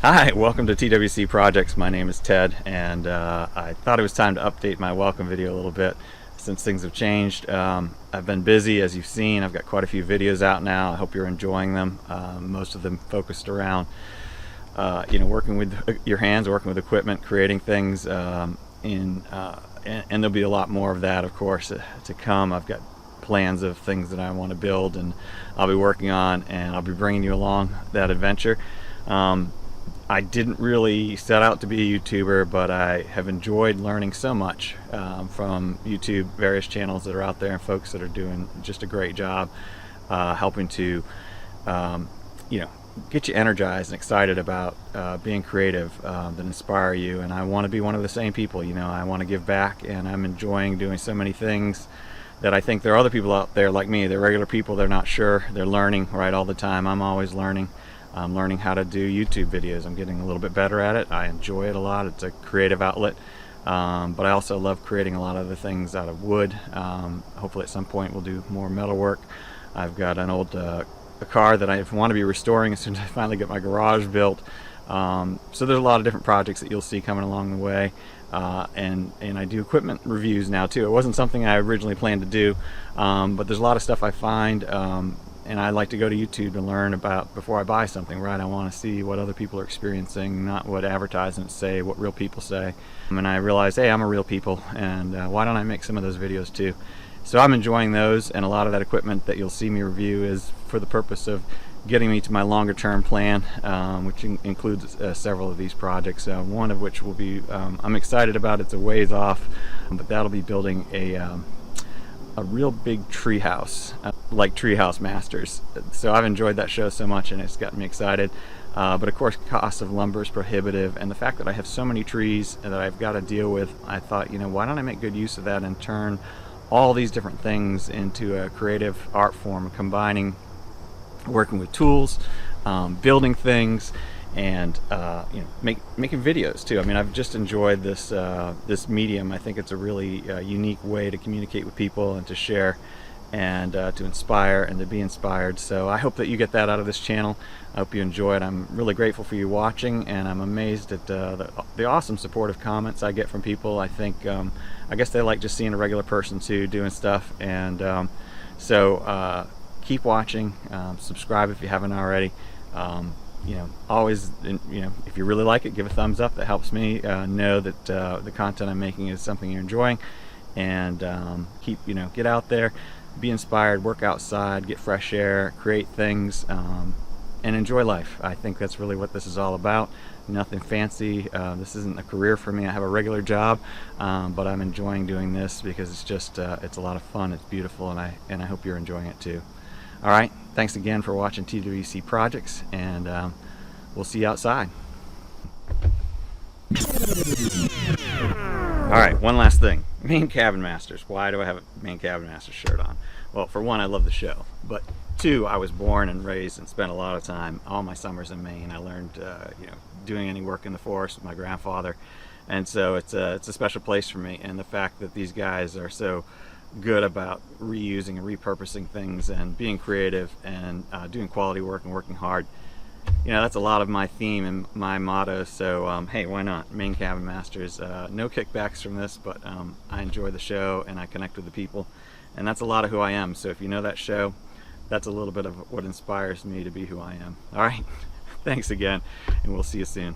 Hi, welcome to TWC Projects. My name is Ted, and I thought it was time to update my welcome video a little bit since things have changed. I've been busy, as you've seen. I've got quite a few videos out now. I hope you're enjoying them. Most of them focused around working with your hands, working with equipment, creating things, and there'll be a lot more of that, of course, to come. I've got plans of things that I want to build and I'll be working on, and I'll be bringing you along that adventure. I didn't really set out to be a YouTuber, but I have enjoyed learning so much from YouTube, various channels that are out there, and folks that are doing just a great job helping to get you energized and excited about being creative, that inspire you. And I want to be one of the same people. I want to give back, and I'm enjoying doing so many things that I think there are other people out there like me. They're regular people. They're not sure. They're learning right all the time. I'm always learning. I'm learning how to do YouTube videos. I'm getting a little bit better at it. I enjoy it a lot. It's a creative outlet, but I also love creating a lot of the things out of wood. Hopefully at some point we'll do more metal work. I've got an old a car that I want to be restoring as soon as I finally get my garage built. So there's a lot of different projects that you'll see coming along the way, and I do equipment reviews now too. It wasn't something I originally planned to do, but there's a lot of stuff I find, and I like to go to YouTube to learn about before I buy something, right? I want to see what other people are experiencing, not what advertisements say, what real people say. And I realized, hey, I'm a real people, and why don't I make some of those videos too? So I'm enjoying those, and a lot of that equipment that you'll see me review is for the purpose of getting me to my longer term plan, which includes several of these projects, one of which will be, I'm excited about. It's a ways off, but that'll be building a real big tree house, like Treehouse Masters. So I've enjoyed that show so much, and it's gotten me excited. But of course, cost of lumber is prohibitive, and the fact that I have so many trees that I've got to deal with, I thought, why don't I make good use of that and turn all these different things into a creative art form, combining working with tools, building things, and making videos too. I mean, I've just enjoyed this this medium. I think it's a really unique way to communicate with people and to share, and to inspire and to be inspired. So I hope that you get that out of this channel. I hope you enjoy it. I'm really grateful for you watching, and I'm amazed at the awesome supportive comments I get from people. I think I guess they like just seeing a regular person too doing stuff, and so keep watching. Subscribe if you haven't already. Always, if you really like it, give a thumbs up. That helps me know that the content I'm making is something you're enjoying. And get out there, be inspired, work outside, get fresh air, create things, and enjoy life. I think that's really what this is all about. Nothing fancy. This isn't a career for me. I have a regular job, but I'm enjoying doing this because it's just it's a lot of fun. It's beautiful, and I hope you're enjoying it too. All right, thanks again for watching TWC Projects, and we'll see you outside. All right, one last thing. Maine Cabin Masters. Why do I have a Maine Cabin Masters shirt on? Well, for one, I love the show, but two, I was born and raised and spent a lot of time, all my summers in Maine. I learned, doing any work in the forest with my grandfather, and so it's a special place for me. And the fact that these guys are so good about reusing and repurposing things and being creative and doing quality work and working hard, that's a lot of my theme and my motto. So hey, why not? Maine Cabin Masters. No kickbacks from this, but I enjoy the show and I connect with the people, and that's a lot of who I am. So if you know that show, that's a little bit of what inspires me to be who I am. All right, thanks again, and we'll see you soon.